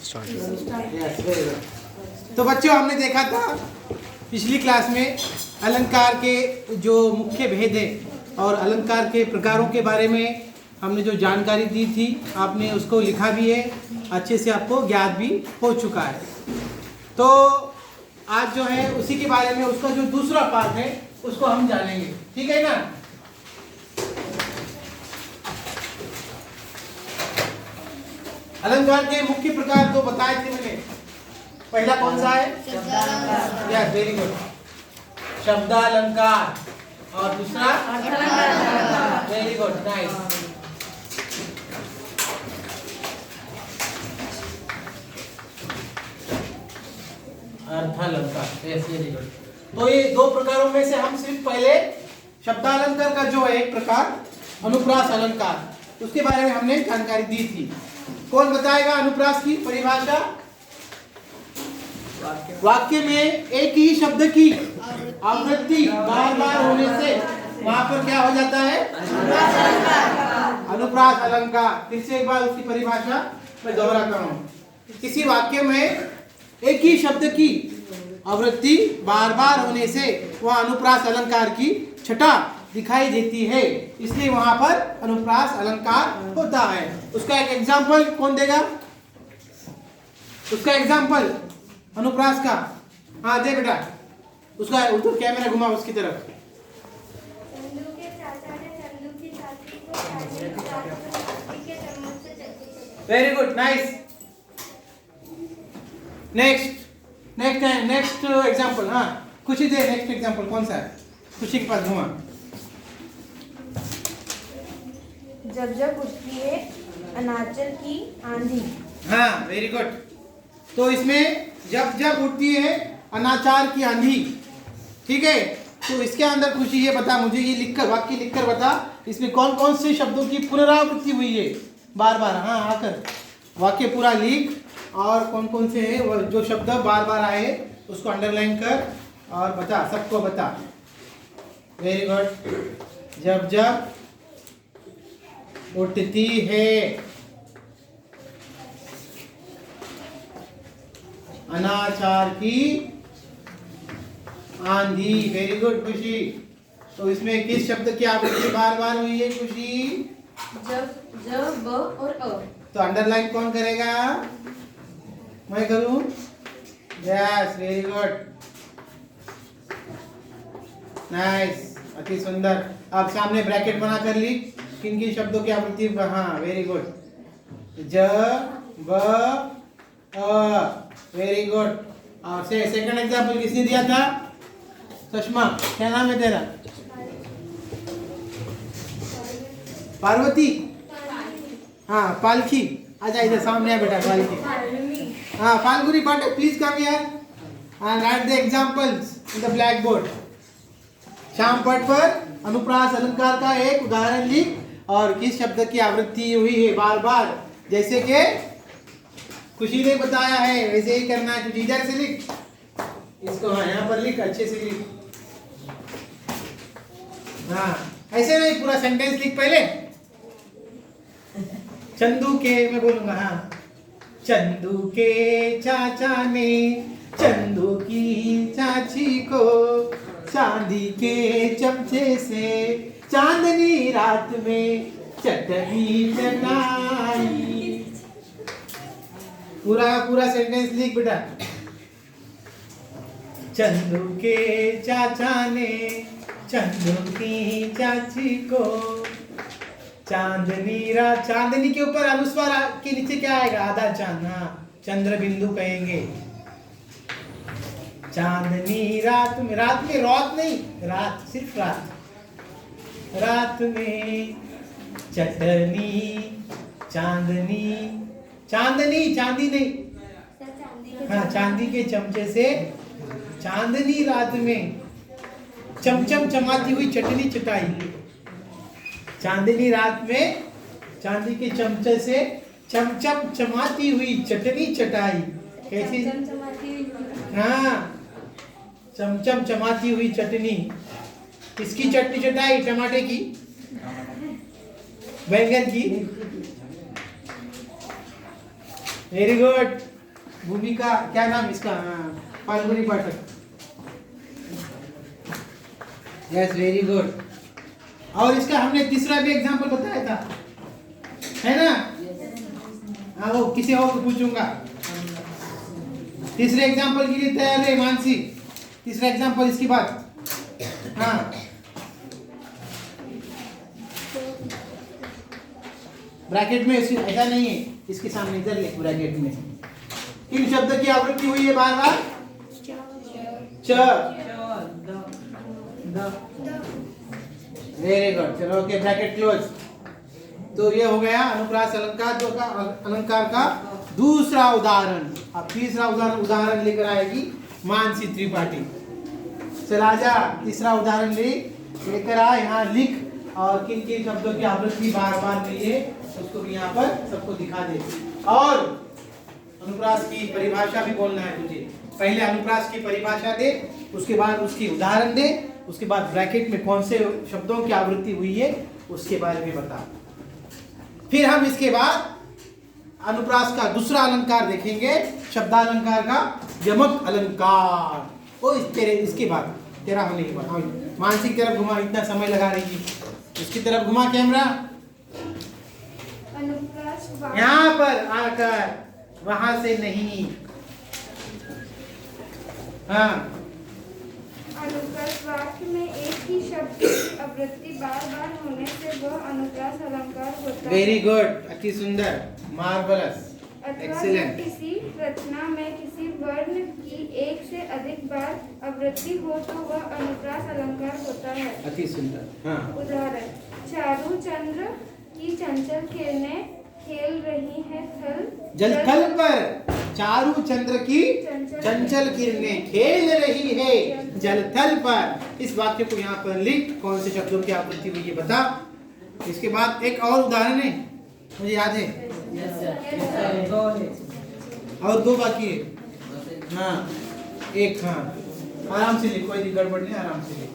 Yes, very good. तो बच्चों हमने देखा था पिछली क्लास में अलंकार के जो मुख्य भेद है और अलंकार के प्रकारों के बारे में हमने जो जानकारी दी थी आपने उसको लिखा भी है, अच्छे से आपको ज्ञात भी हो चुका है। तो आज जो है उसी के बारे में उसका जो दूसरा पार्ट है उसको हम जानेंगे, ठीक है ना। अलंकार के मुख्य प्रकार तो बताए थे मैंने। पहला कौन सा है? शब्दालंकार। यस, वेरी गुड, शब्दालंकार। और दूसरा अर्थालंकार। Very good, nice. अर्थालंकार, यस, वेरी गुड। तो ये दो प्रकारों में से हम सिर्फ पहले शब्दालंकार का जो है एक प्रकार अनुप्रास अलंकार, उसके बारे में हमने जानकारी दी थी। कौन बताएगा अनुप्रास की परिभाषा? वाक्य में एक ही शब्द की आवृत्ति बार बार होने से वहां पर क्या हो जाता है? अनुप्रास अलंकार। फिर से एक बार उसकी परिभाषा मैं दोहराता हूँ। किसी वाक्य में एक ही शब्द की आवृत्ति बार बार होने से वह अनुप्रास अलंकार की छटा दिखाई देती है, इसलिए वहां पर अनुप्रास अलंकार होता है। उसका एक एग्जाम्पल कौन देगा? उसका एग्जाम्पल अनुप्रास का, हाँ दे बेटा। उसका उधर कैमरा घुमा उसकी तरफ। चंदू के चाचा ने चंदू की चाची को चाची के चाची के चम्मच से चटनी। Very good, nice. Next example, हाँ खुशी दे। नेक्स्ट एग्जाम्पल कौन सा है? खुशी के पास घुमा। जब जब उठती है अनाचल की आंधी। हाँ, वेरी गुड। तो इसमें जब जब उठती है अनाचार की आंधी, ठीक है। तो इसके अंदर खुशी ये बता मुझे, ये लिखकर वाक्य लिखकर बता, इसमें कौन कौन से शब्दों की पुनरावृत्ति हुई है बार बार। हाँ आकर वाक्य पूरा लिख और कौन कौन से है वो जो शब्द बार बार आए उसको अंडरलाइन कर और बता, सबको बता। Very good. जब जब उठती है अनाचार की आंधी। वेरी गुड खुशी। तो इसमें किस शब्द की आवृत्ति बार बार हुई है खुशी? जब, ज, ब और अ। तो अंडरलाइन कौन करेगा? मैं करूं? यस, वेरी गुड, नाइस, अति सुंदर। अब सामने ब्रैकेट बना कर लिख किन किन शब्दों की आवृत्ति। हाँ वेरी गुड। ज, ब, अ, वेरी गुड। और सेकंड एग्जाम्पल किसने दिया था? सुषमा, क्या नाम है तेरा? पार्वती। हाँ पालकी, आजा इधर सामने आ बेटा। पालकी, हाँ Falguni Pathak, please come here and write the examples in the black board. श्याम पट पर अनुप्रास अलंकार का एक उदाहरण लिख और किस शब्द की आवृत्ति हुई है बार बार, जैसे कि खुशी ने बताया है वैसे ही करना है। तुझे इधर से लिख इसको, हाँ यहाँ पर लिख, अच्छे से लिख। हाँ ऐसे नहीं, पूरा सेंटेंस लिख पहले। चंदू के, मैं बोलूंगा, हाँ। चंदू के चाचा ने चंदू की चाची को चांदी के चमचे से चांदनी रात में चटनी चटाई। पूरा सेंटेंस लिख बेटा। चंदू के चाचा ने चंदू की चाची को चांदनी रात, चांदनी के ऊपर अनुस्वार के नीचे क्या आएगा? आधा चांद, हाँ चंद्र बिंदु कहेंगे। चांदनी रात में, रात में रौत नहीं, रात सिर्फ रात, रात में चटनी चांदनी, चांदनी चांदी नहीं, हाँ चांदी के चमचे से चांदनी रात में चमचम चमाती हुई चटनी चटाई। चांदनी रात में चांदी के चमचे से चमचम चमाती हुई चटनी चटाई। कैसी? हाँ चमचम चमाती हुई चटनी। किसकी चटनी चटाई? टमाटे की, बैंगन की। Very good. भूमिका क्या नाम इसका? हाँ, Falguni Pathak. Yes, very good. और इसका हमने तीसरा भी एग्जांपल बताया था, है ना? हाँ, वो किसी और को पूछूंगा। तीसरे एग्जांपल के लिए तैयार है मानसी? तीसरा एग्जांपल इसके बाद। हाँ, ब्रैकेट में ऐसा नहीं है, इसके सामने इधर लिख ब्रैकेट में। किन शब्द की आवृत्ति हुई है बार बार? च। वेरी गुड, चलो ओके, ब्रैकेट क्लोज। तो ये हो गया अनुप्रास अलंकार का दूसरा उदाहरण। अब तीसरा उदाहरण लेकर आएगी मानसी त्रिपाठी। चल आजा, तीसरा उदाहरण लेकर आ, यहाँ लिख और किन किन शब्दों की आवृत्ति बार बार हुई है उसको भी यहाँ पर सबको दिखा दे। और अनुप्रास की परिभाषा भी बोलना है तुझे। पहले अनुप्रास की परिभाषा दे, उसके बाद उसकी उदाहरण दे, उसके बाद ब्रैकेट में कौन से शब्दों की आवृत्ति हुई है उसके बारे में बता। फिर हम इसके बाद अनुप्रास का दूसरा अलंकार देखेंगे, शब्दालंकार का यमक अलंकार। ओ इसके बाद तेरा होने के बाद मानसिक तरफ घुमा, इतना समय लगा रही है, इसकी तरफ घुमा कैमरा। यहाँ पर आकर, वहां से नहीं। हाँ, अनुप्रास वाक्य में एक ही शब्द की आवृत्ति बार बार होने से वह अनुप्रास अलंकार होता है। वेरी गुड, अति सुंदर, मार्वलस, एक्सीलेंट। किसी रचना में किसी वर्ण की एक से अधिक बार आवृत्ति हो तो वह अनुप्रास अलंकार होता है। अति सुंदर। हाँ, उदाहरण, चारू चंद्र की चंचल किरणें खेल रही हैं जल थल पर। चारू चंद्र की चंचल किरणें खेल रही है जल थल पर। इस वाक्य को यहाँ पर लिख, कौन से शब्दों की आवृत्ति हुई है बता। इसके बाद एक और उदाहरण है, मुझे याद है, और दो बाकी है। हाँ, एक, हाँ, आराम से लिख, कोई गड़बड़ नहीं, आराम से लिख।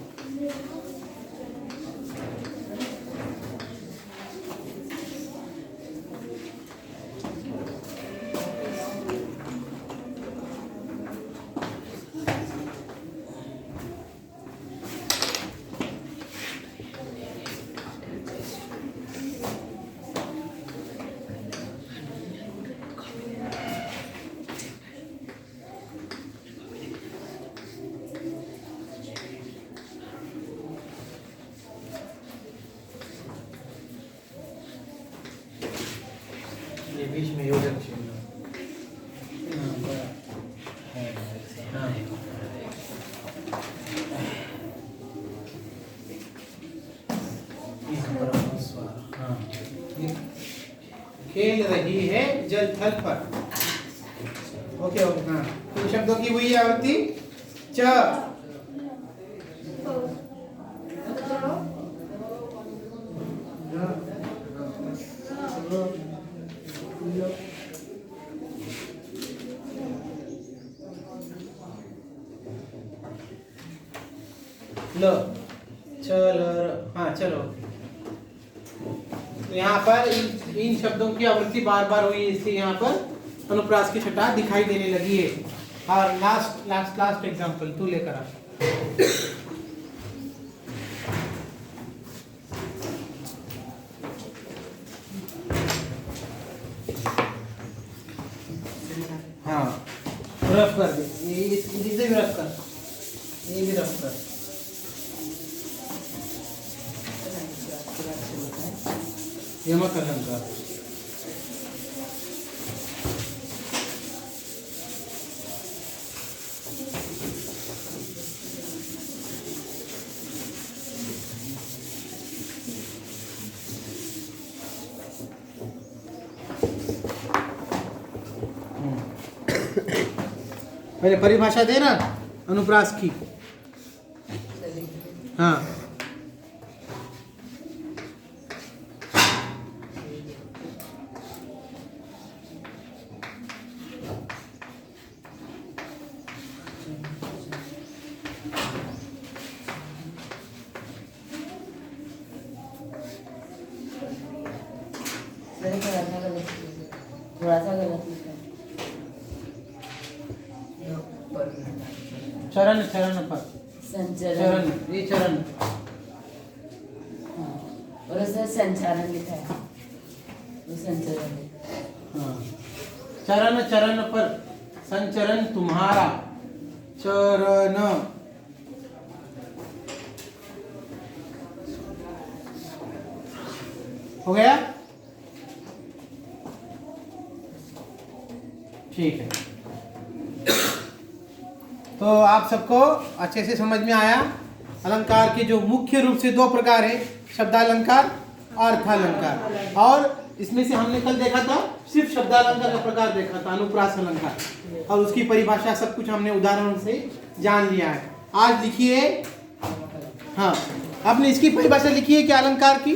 बीच में योजक चिन्ह। खेल रही है जल थल पर। ओके ओके, हाँ, इन शब्दों की हुई आवृत्ति च। ल, चल, हाँ चलो। तो यहाँ पर इन शब्दों की आवृत्ति बार बार हुई, इसलिए यहाँ पर अनुप्रास की छटा दिखाई देने लगी है। और लास्ट एग्जांपल तू लेकर आ। हाँ, रफ कर दे, ये इसे भी रफ कर, ये भी रफ कर। यमक अलंकार। पहले परिभाषा दे ना अनुप्रास की। हाँ, थोड़ा सा गलत लिखा है। चरण चरण पर, संचरण। चरण ये चरण, हाँ, और उसमें संचारण लिखा है, वो संचरण है। हाँ, चरण चरण पर संचरण तुम्हारा, चरण। हो गया? ठीक है, तो आप सबको अच्छे से समझ में आया। अलंकार के जो मुख्य रूप से दो प्रकार है, शब्दालंकार और अर्थालंकार। और इसमें से हमने कल देखा था सिर्फ शब्दालंकार का प्रकार देखा था, अनुप्रास अलंकार, और उसकी परिभाषा सब कुछ हमने उदाहरण से जान लिया है। आज लिखिए, हाँ आपने इसकी परिभाषा लिखी है क्या? अलंकार की,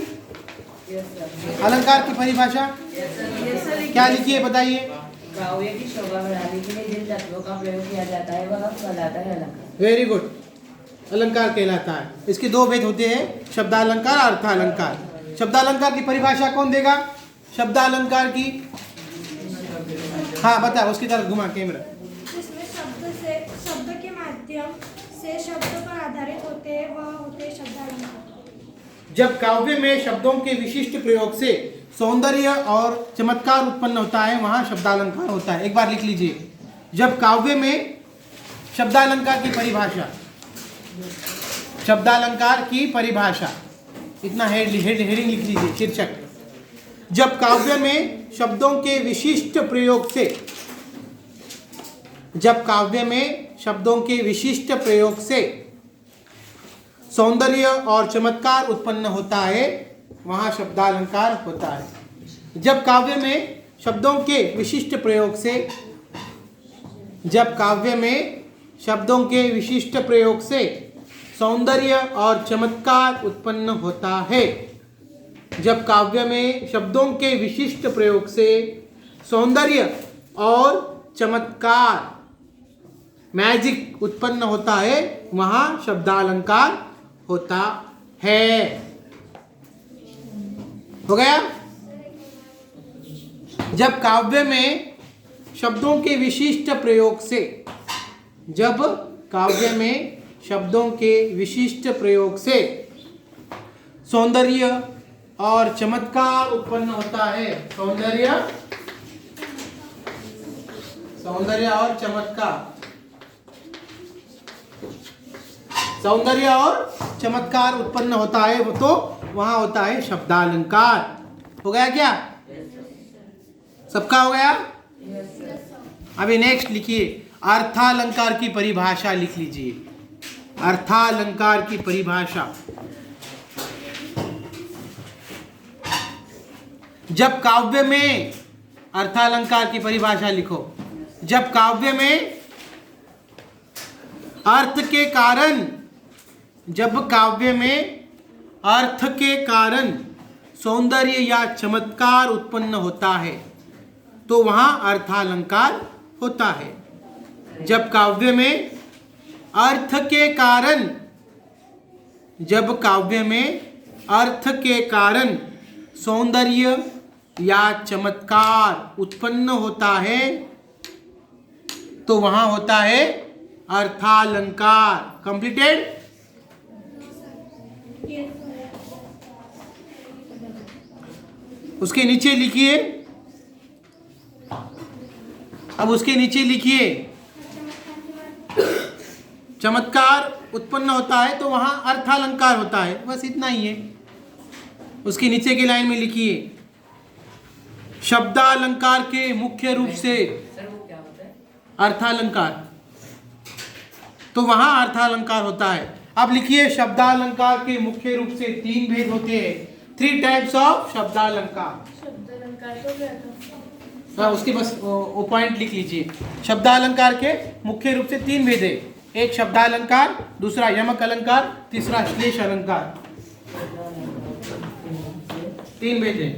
अलंकार की परिभाषा क्या लिखी है बताइए? काव्य की शोभा बढ़ाने के लिए जिन तत्वों का प्रयोग किया जाता है वह कहलाता है अलंकार। वेरी गुड, अलंकार कहलाता है। इसके दो भेद होते हैं, शब्दालंकार और अर्थालंकार। शब्दालंकार की परिभाषा कौन देगा? शब्दालंकार की, हाँ बता, उसकी तरफ घुमा कैमरा। जिसमें शब्द के माध्यम से शब्द पर आधारित होते हैं वह होते हैं शब्दालंकार। जब काव्य में शब्दों के विशिष्ट प्रयोग से सौंदर्य और चमत्कार उत्पन्न होता है वहां शब्दालंकार होता है। एक बार लिख लीजिए, जब काव्य में शब्दालंकार की परिभाषा, शब्दालंकार की परिभाषा, इतना हेडिंग लिख लीजिए, शीर्षक। जब काव्य में शब्दों के विशिष्ट प्रयोग से, जब काव्य में शब्दों के विशिष्ट प्रयोग से सौंदर्य और चमत्कार उत्पन्न होता है वहां शब्दालंकार होता है। जब काव्य में शब्दों के विशिष्ट प्रयोग से, जब काव्य में शब्दों के विशिष्ट प्रयोग से सौंदर्य और चमत्कार उत्पन्न होता है, जब काव्य में शब्दों के विशिष्ट प्रयोग से सौंदर्य और चमत्कार, मैजिक उत्पन्न होता है वहां शब्दालंकार होता है। हो गया? जब काव्य में शब्दों के विशिष्ट प्रयोग से, जब काव्य में शब्दों के विशिष्ट प्रयोग से सौंदर्य और चमत्कार उत्पन्न होता है, सौंदर्य और चमत्कार, सौंदर्य और चमत्कार उत्पन्न होता है वो तो वहां होता है शब्दालंकार। हो गया क्या? सबका हो गया? अभी नेक्स्ट लिखिए, अर्थालंकार की परिभाषा लिख लीजिए। अर्थालंकार की परिभाषा, जब काव्य में, अर्थालंकार की परिभाषा लिखो, जब काव्य में अर्थ के कारण, जब काव्य में अर्थ के कारण सौंदर्य या चमत्कार उत्पन्न होता है तो वहां अर्थालंकार होता है। जब काव्य में अर्थ के कारण, जब काव्य में अर्थ के कारण सौंदर्य या चमत्कार उत्पन्न होता है तो वहां होता है अर्थालंकार। कंप्लीटेड? उसके नीचे लिखिए, अब उसके नीचे लिखिए, चमत्कार उत्पन्न होता है तो वहां अर्थालंकार होता है, बस इतना ही है। उसके नीचे की लाइन में लिखिए, शब्दालंकार के मुख्य रूप से, अर्थालंकार, तो वहां अर्थालंकार होता है। अब लिखिए, शब्दालंकार के मुख्य रूप से तीन भेद होते हैं, 3 टाइप्स ऑफ शब्दालंकार। हाँ, उसके बस वो पॉइंट लिख लीजिए। शब्दालंकार के मुख्य रूप से 3 भेद है, एक शब्दालंकार, दूसरा यमक अलंकार, तीसरा श्लेष अलंकार। 3 भेद है।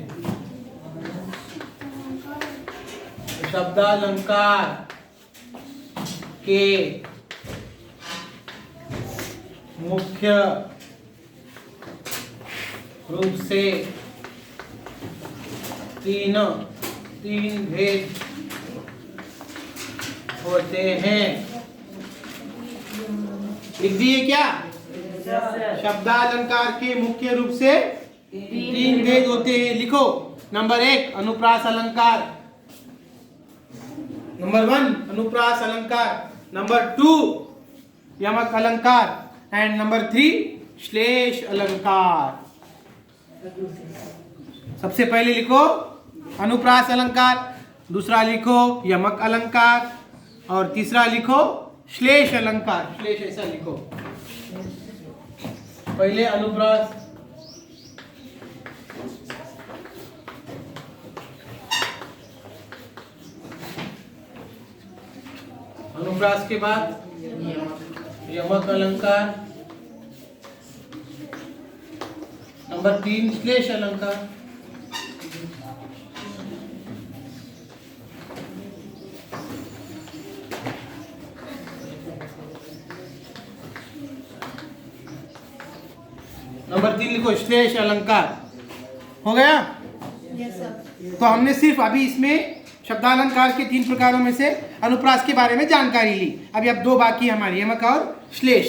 शब्दालंकार के मुख्य रूप से तीन भेद होते हैं। लिख दिए क्या? Yes sir. शब्दालंकार के मुख्य रूप से 3 भेद होते हैं। लिखो। नंबर 1 अनुप्रास अलंकार, नंबर 1 अनुप्रास अलंकार, नंबर 2 यमक अलंकार एंड नंबर 3 श्लेष अलंकार। सबसे पहले लिखो अनुप्रास अलंकार, दूसरा लिखो यमक अलंकार और तीसरा लिखो श्लेष अलंकार। श्लेष ऐसा लिखो। पहले अनुप्रास, अनुप्रास के बाद यमक अलंकार, नंबर 3 श्लेष अलंकार। नंबर 3 लिखो श्लेष अलंकार। हो गया? तो हमने सिर्फ अभी इसमें शब्दालंकार के 3 प्रकारों में से अनुप्रास के बारे में जानकारी ली। अभी अब 2 बाकी हमारी, यमक और श्लेष।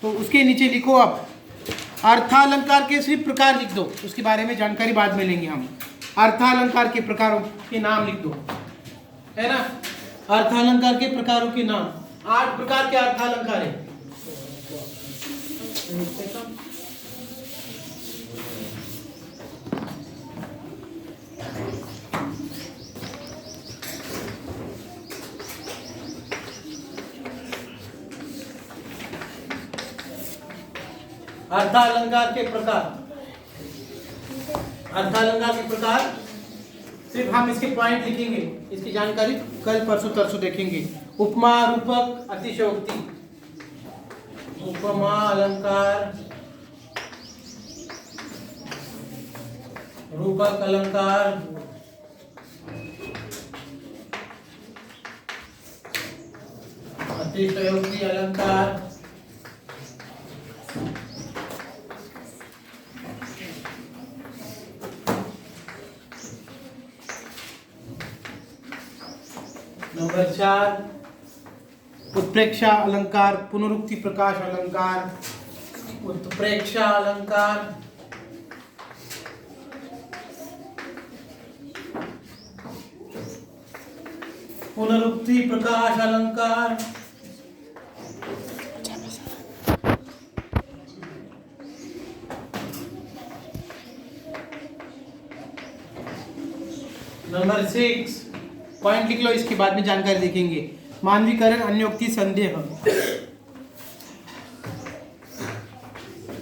तो उसके नीचे लिखो अब अर्थालंकार के सिर्फ प्रकार लिख दो, उसके बारे में जानकारी बाद में लेंगे हम। अर्थालंकार के प्रकारों के नाम लिख दो, है ना? अर्थालंकार के प्रकारों के नाम 8 प्रकार के अर्थालंकार है। अर्थालंकार के प्रकार, अर्थालंकार के प्रकार सिर्फ हम इसके पॉइंट लिखेंगे, इसकी जानकारी कल परसों तरसों देखेंगे। उपमा, रूपक, अतिशयोक्ति। उपमा अलंकार, रूपक अलंकार, अतिशयोक्ति अलंकार, नंबर 4 उत्प्रेक्षा अलंकार, पुनरुक्ति प्रकाश अलंकार, उत्प्रेक्षा अलंकार, पुनरुक्ति प्रकाश अलंकार, नंबर 6 पॉइंट लिख लो, इसके बाद में जानकारी देखेंगे। मानवीकरण, अन्योक्ति, संदेह।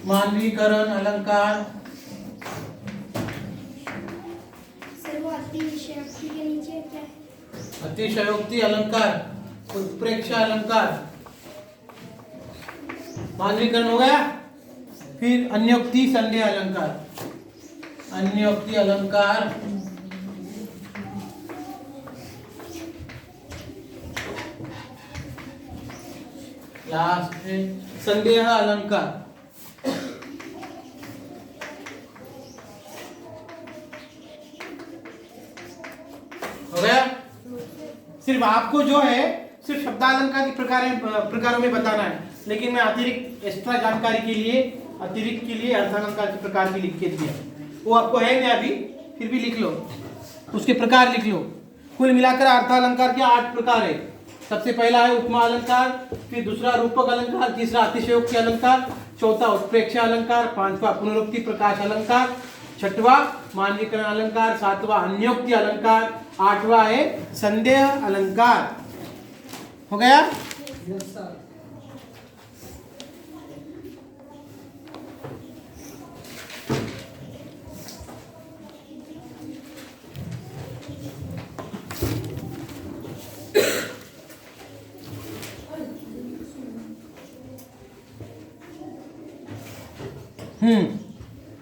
मानवीकरण अलंकार, सर वो अतिशयोक्ति के नीचे क्या है? अतिशयोक्ति अलंकार, उत्प्रेक्षा अलंकार, मानवीकरण हो गया। फिर अन्योक्ति, संदेह अलंकार, अन्योक्ति अलंकार, लास्ट में संदेह अलंकार। हो गया? सिर्फ आपको जो है सिर्फ शब्दालंकार के प्रकारों में बताना है, लेकिन मैं अतिरिक्त एक्स्ट्रा जानकारी के लिए, अतिरिक्त के लिए अर्थालंकार के प्रकार भी लिख के दिया। वो आपको है नहीं अभी, फिर भी लिख लो, उसके प्रकार लिख लो। कुल मिलाकर अर्थालंकार के 8 प्रकार है। सबसे पहला है उपमा अलंकार, फिर दूसरा रूपक अलंकार, तीसरा अतिशयोक्ति अलंकार, चौथा उत्प्रेक्षा अलंकार, पांचवा पुनरुक्ति प्रकाश अलंकार, छठवा मानवीकरण अलंकार, सातवां अन्योक्ति अलंकार, आठवां है संदेह अलंकार। हो गया? Yes sir.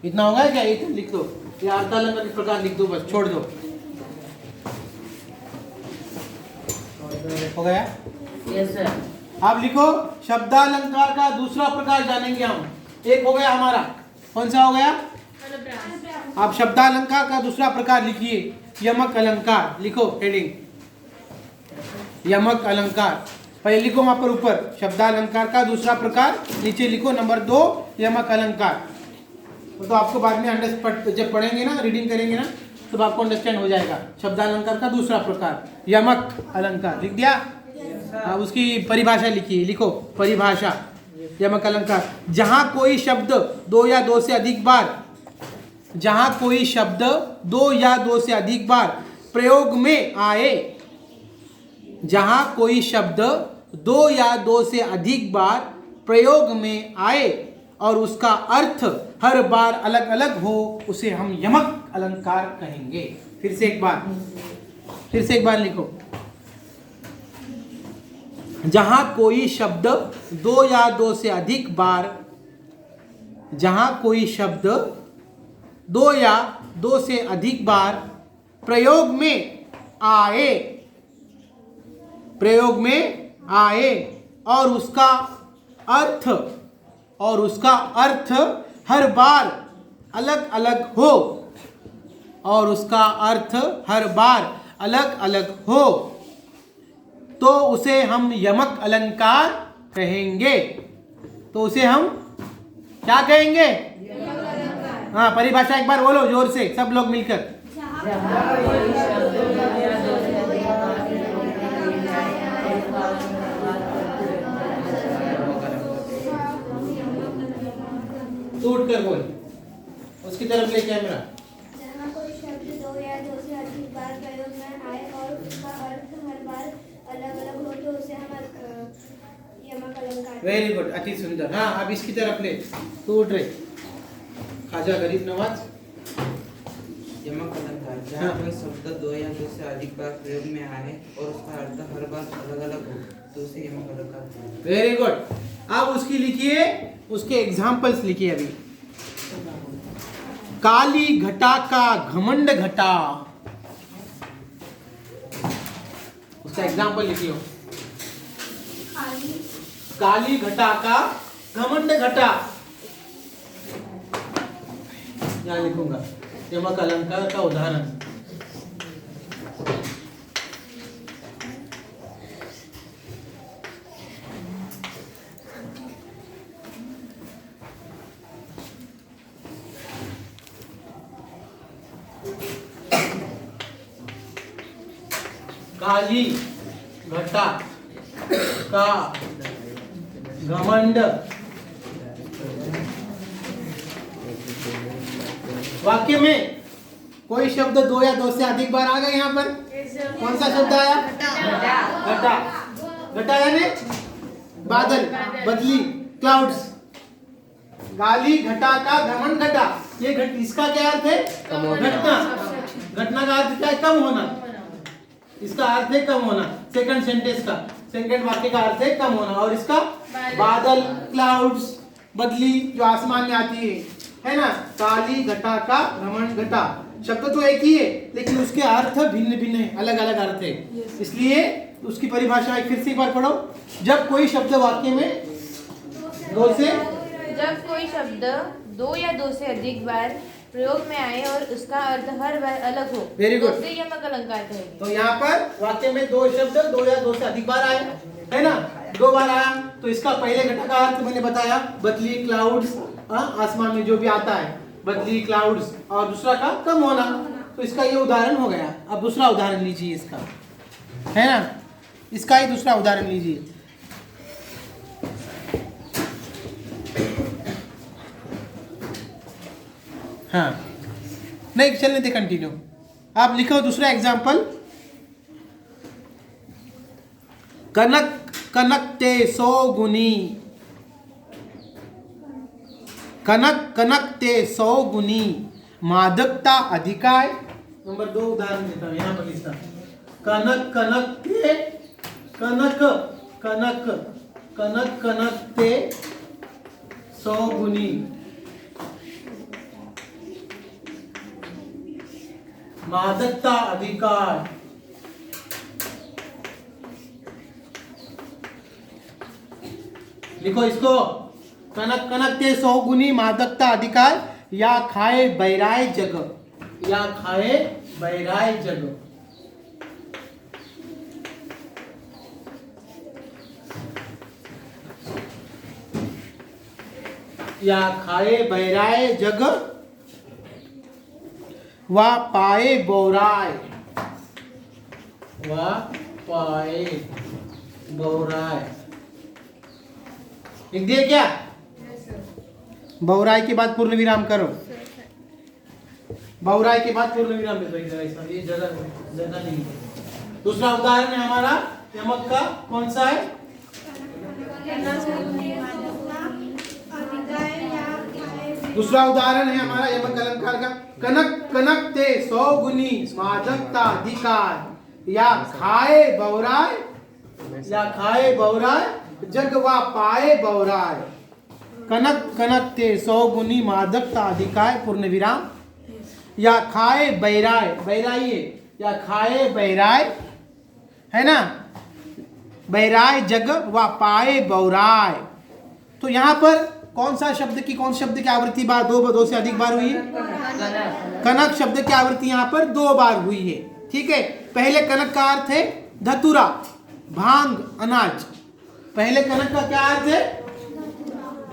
इतना होगा क्या? ये लिख दो, ये अर्थालंकार के प्रकार लिख दो, बस छोड़ दो। हो गया? Yes sir. आप लिखो शब्दालंकार का दूसरा प्रकार जानेंगे हम। एक हो गया हमारा, कौन सा हो गया? आप शब्दालंकार का दूसरा प्रकार लिखिए, यमक अलंकार। लिखो हेडिंग, यमक अलंकार। पहले लिखो वहां पर ऊपर शब्दालंकार का दूसरा प्रकार, नीचे लिखो नंबर 2 यमक अलंकार। तो आपको बाद में जब पढ़ेंगे ना, रीडिंग करेंगे ना, तब आपको अंडरस्टैंड हो जाएगा। शब्दालंकार का दूसरा प्रकार यमक अलंकार लिख दिया। हाँ, उसकी परिभाषा लिखिए, लिखो परिभाषा यमक अलंकार। जहां कोई शब्द 2 या 2 से अधिक बार, जहां कोई शब्द 2 या 2 से अधिक बार प्रयोग में आए, जहां कोई शब्द 2 या 2 से अधिक बार प्रयोग में आए और उसका अर्थ हर बार अलग अलग हो, उसे हम यमक अलंकार कहेंगे। फिर से एक बार लिखो। जहां कोई शब्द 2 या 2 से अधिक बार, जहां कोई शब्द 2 या 2 से अधिक बार प्रयोग में आए और उसका अर्थ हर बार अलग अलग हो, और उसका अर्थ हर बार अलग अलग हो, तो उसे हम यमक अलंकार कहेंगे। तो उसे हम क्या कहेंगे? हाँ, परिभाषा एक बार बोलो जोर से सब लोग मिलकर। टूट कर बोल, उसकी तरफ ले कैमरा। जहाँ कोई शब्द 2 या 2 से अधिक बार प्रयोग में आए और उसका अर्थ हर बार अलग अलग हो, तो उसे हम यमक अलंकार। वेरी गुड, अति सुंदर। हाँ, अब इसकी तरफ ले, टूट रहे। खाजा गरीब नवाज। यमक अलंकार जहाँ कोई शब्द 2 या 2 से अधिक बार प्रयोग में आए और उसका अर्थ हर बार अलग अलग हो, तो उसे यमक अलंकार। Very good. अब उसकी लिखिए, उसके एग्जाम्पल्स लिखिए अभी। काली घटा का घमंड घटा, उसका एग्जाम्पल लिखिए। काली घटा का घमंड घटा, यहां लिखूंगा यमक अलंकार का उदाहरण। काली घटा का घमंड। वाक्य में कोई शब्द 2 या 2 से अधिक बार आ गए। यहाँ पर कौन सा शब्द आया? घटा। घटा यानी बादल, बदली, क्लाउड्स। काली घटा का घमंड घटा, ये इसका क्या अर्थ है? घटना। घटना का अर्थ क्या है? कम होना। इसका अर्थ है कम होना। सेकंड सेंटेंस का, सेकंड वाक्य का अर्थ है कम होना। और इसका बादल, क्लाउड्स, बदली जो आसमान में आती है ना। काली घटा का घमंड घटा, शब्द तो एक ही है लेकिन उसके अर्थ भिन्न भिन्न है, अलग अलग अर्थ है। इसलिए उसकी परिभाषा फिर से एक बार पढ़ो। जब कोई शब्द वाक्य में 2 से, जब कोई शब्द 2 या 2 से अधिक बार प्रयोग में आए और उसका अर्थ हर बार अलग हो, Very good. तो उसे यमक अलंकार कहेंगे। तो यहाँ पर वाक्य में 2 शब्द 2 या 2 से अधिक बार आए, है ना। 2 बार आया तो इसका पहले घटक का अर्थ मैंने बताया, बदली, क्लाउड्स, आसमान में जो भी आता है, बदली, क्लाउड्स। और दूसरा का कम होना, तो इसका ये उदाहरण हो गया। अब दूसरा उदाहरण लीजिए इसका, है ना। इसका ही दूसरा उदाहरण लीजिए। हाँ, नहीं चलने दे, कंटिन्यू। आप लिखो दूसरा एग्जाम्पल। कनक कनकते 100 गुनी, कनक कनकते 100 गुनी मादकता अधिकाय। नंबर 2 उदाहरण देता हूं, यहाँ पर लिखता। कनक कनकते, कनक कनक कनक कनकते 100 गुनी मादकता अधिकार। लिखो इसको, कनक कनकते 100 गुनी मादकता अधिकार, या खाए बैराय जग, या खाए बैराय जग। या खाए बहराए जग वा पाए बौराय, वा पाए बौराय। लिख दिए क्या? बौराय के बाद पूर्ण विराम करो। बौराय के बाद पूर्ण विराम दे दो इधर, ऐसा ये जगह नहीं है। दूसरा उदाहरण है हमारा यमक का, कौन सा है? दूसरा उदाहरण है हमारा यमक अलंकार का, कनक कनक ते 100 गुनी मादकता अधिकार, या खाए बौराय, या खाए बौराय जग वा पाए बौराय। कनक कनक ते 100 गुनी मादकता अधिकार पूर्ण विराम, या खाए बहराय, बहराइए, या खाए बहराय है ना, बहराय जग व पाए बौराय। तो यहाँ पर कौन सा शब्द की आवृत्ति बार दो से अधिक बार हुई है? कनक शब्द की आवृत्ति यहाँ पर 2 बार हुई है। ठीक है, पहले कनक का अर्थ है धतूरा, भांग, अनाज। पहले कनक का क्या अर्थ है?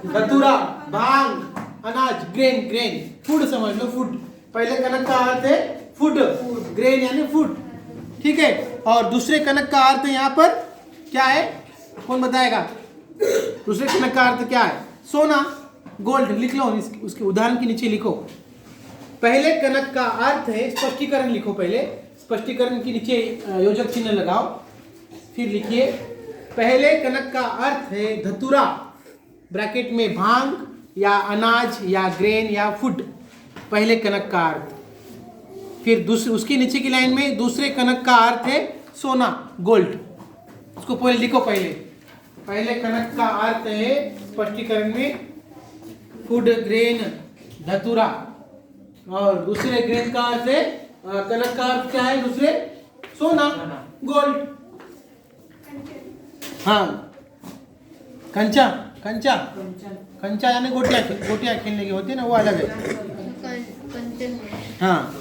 धतूरा, भांग, अनाज, ग्रेन, ग्रेन, फूड समझ लो, फूड। पहले कनक का अर्थ है फूड, ग्रेन यानी फूड। ठीक है, और दूसरे कनक का अर्थ यहाँ पर क्या है? कौन बताएगा? दूसरे कनक का अर्थ क्या है? सोना, गोल्ड। लिख लो, उसके उदाहरण के नीचे लिखो। पहले कनक का अर्थ है, स्पष्टीकरण लिखो। पहले स्पष्टीकरण के नीचे योजक चिन्ह लगाओ, फिर लिखिए पहले कनक का अर्थ है धतूरा, ब्रैकेट में भांग या अनाज या ग्रेन या फूड, पहले कनक का अर्थ। फिर दूसरे, उसके नीचे की लाइन में दूसरे कनक का अर्थ है सोना, गोल्ड। उसको पहले लिखो। पहले कनक का अर्थ है स्पष्टीकरण में फूड, ग्रेन, धतूरा, और दूसरे ग्रेन का अर्थ है, कनक का अर्थ क्या है? दूसरे सोना, गोल्ड। हाँ, कंचा, कंचा, कंचा यानी गोटियां खेलने की होती है ना, वो अलग है। हाँ,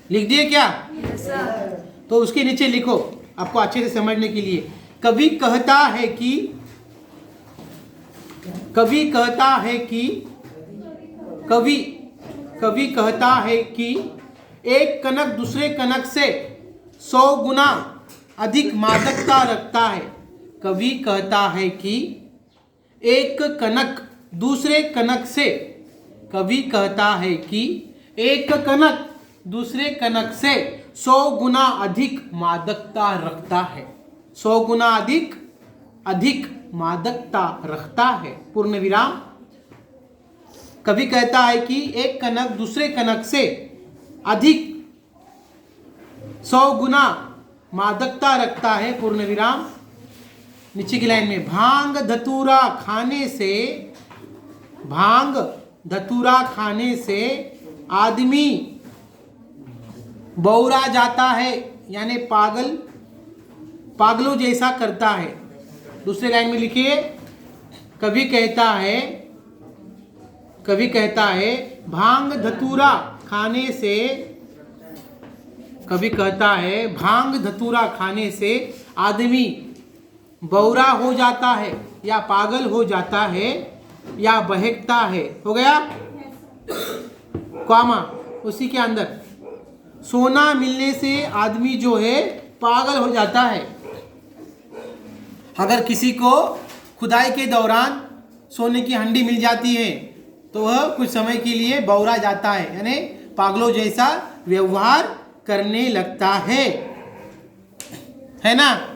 लिख दिए क्या? तो उसके नीचे लिखो, आपको अच्छे से समझने के लिए। कवि कहता है कि, कवि कहता है कि, कवि कहता है कि एक कनक दूसरे कनक से 100 गुना अधिक मादकता रखता है। कवि कहता है कि एक कनक दूसरे कनक से, कवि कहता है कि एक कनक दूसरे कनक से 100 गुना अधिक मादकता रखता है। 100 गुना अधिक मादकता रखता है, पूर्ण विराम। कवि कहता है कि एक कनक दूसरे कनक से अधिक 100 गुना मादकता रखता है, पूर्ण विराम। नीचे की लाइन में भांग धतूरा खाने से, भांग धतूरा खाने से आदमी बौरा जाता है, यानी पागलों जैसा करता है। दूसरे लाइन में लिखिए, कवि कहता है भांग धतूरा खाने से, कवि कहता है भांग धतूरा खाने से आदमी बौरा हो जाता है, या पागल हो जाता है, या बहकता है। हो गया? कॉमा उसी के अंदर, सोना मिलने से आदमी जो है पागल हो जाता है। अगर किसी को खुदाई के दौरान सोने की हंडी मिल जाती है तो वह कुछ समय के लिए बौरा जाता है, यानी पागलों जैसा व्यवहार करने लगता है ना?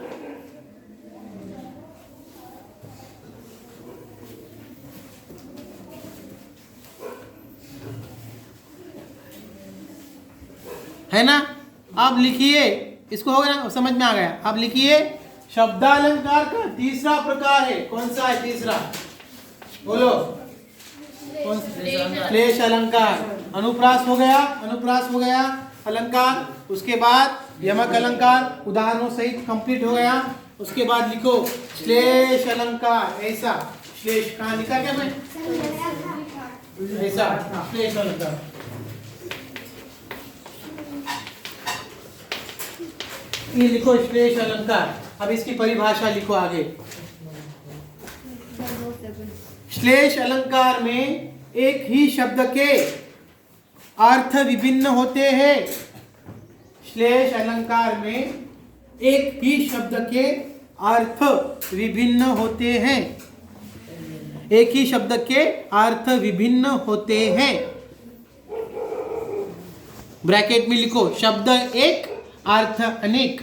है ना? आप लिखिए, इसको हो गया ना, समझ में आ गया। आप लिखिए शब्दालंकार का तीसरा प्रकार है, कौन सा है तीसरा? बोलो। क्लेश अलंकार। अनुप्रास हो गया, अनुप्रास हो गया अलंकार। उसके बाद यमक अलंकार उदाहरणों सहित कंप्लीट हो गया। उसके बाद लिखो श्लेष अलंकार, ऐसा श्लेष कहाँ लिखा क्या मैं ऐसा श्लेष अलंकार। ये लिखो श्लेष अलंकार। अब इसकी परिभाषा लिखो आगे। श्लेष अलंकार में एक ही शब्द के अर्थ विभिन्न होते हैं। श्लेष अलंकार में एक ही शब्द के अर्थ विभिन्न होते हैं। एक ही शब्द के अर्थ विभिन्न होते हैं। ब्रैकेट में लिखो शब्द एक अर्थ अनेक।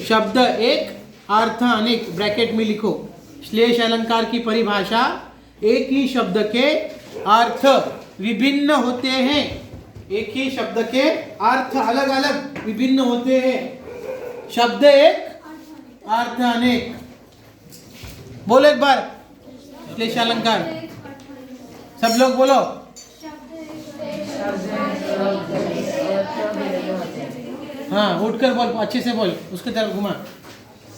शब्द एक अर्थ अनेक ब्रैकेट में लिखो। श्लेष अलंकार की परिभाषा एक ही शब्द के अर्थ विभिन्न होते हैं। एक ही शब्द के अर्थ अलग अलग विभिन्न होते हैं। शब्द एक अर्थ अनेक। बोलो एक बार श्लेष अलंकार सब लोग बोलो। हाँ उठकर बोल, अच्छे से बोल, उसकी तरफ घुमा।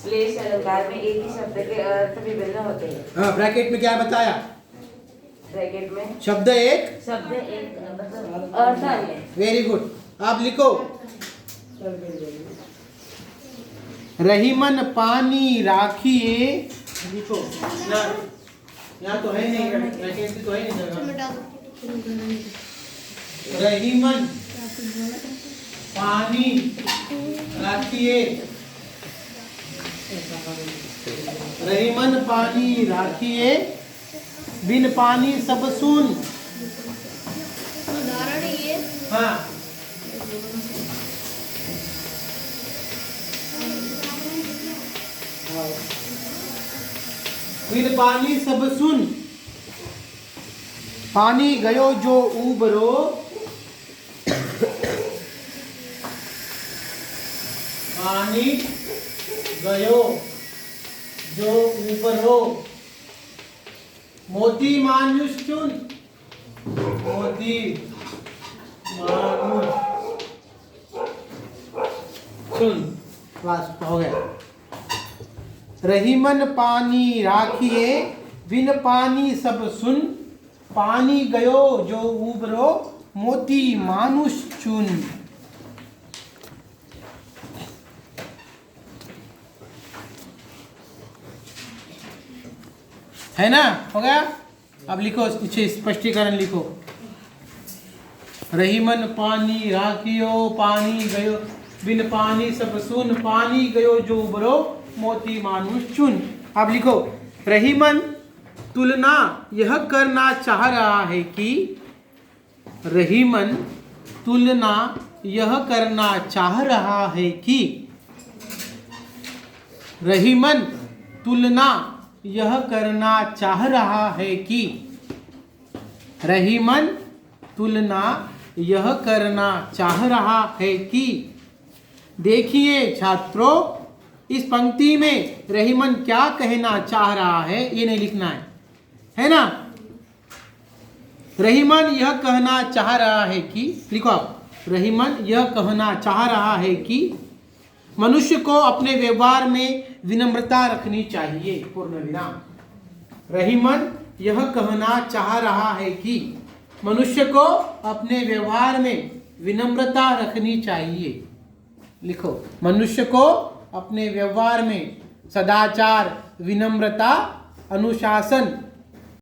श्लेष अलंकार में एक ही शब्द के अर्थ विभिन्न होते हैं। हाँ ब्रैकेट में क्या बताया? ब्रैकेट में शब्द एक मतलब अर्थ अनेक। Very good. आप लिखो रहीमन पानी राखिए। लिखो यहाँ तो है नहीं, ब्रैकेट तो है नहीं। रहीमन पानी राखिए। रहीमन पानी राखिए, बिन पानी सब सुन। उदाहरण ये हाँ बिन पानी सब सुन। पानी गयो जो उबरो, पानी गयो जो उबरो, मोती मानुष चुन। मोती मानुष चुन। बस हो गया। रहीमन पानी राखिए, बिन पानी सब सुन। पानी गयो जो उबरो, मोती मानुष चुन। है ना? हो गया। अब लिखो नीचे स्पष्टीकरण लिखो। रहीमन पानी राखियो, पानी गयो बिन पानी सब सुन। पानी गयो जो उबरो, मोती मानुष चुन। अब लिखो रहीमन तुलना यह करना चाह रहा है कि, रहीमन तुलना यह करना चाह रहा है कि, रहीमन तुलना यह करना चाह रहा है कि, रहीमन तुलना यह करना चाह रहा है कि। देखिए छात्रों, इस पंक्ति में रहीमन क्या कहना चाह रहा है ये नहीं लिखना है ना? रहीमन यह कहना चाह रहा है कि, लिखो आप, रहीमन यह कहना चाह रहा है कि मनुष्य को अपने व्यवहार में विनम्रता रखनी चाहिए। पूर्ण विराम। रहीमन यह कहना चाह रहा है कि मनुष्य को अपने व्यवहार में विनम्रता रखनी चाहिए। लिखो मनुष्य को अपने व्यवहार में सदाचार, विनम्रता, अनुशासन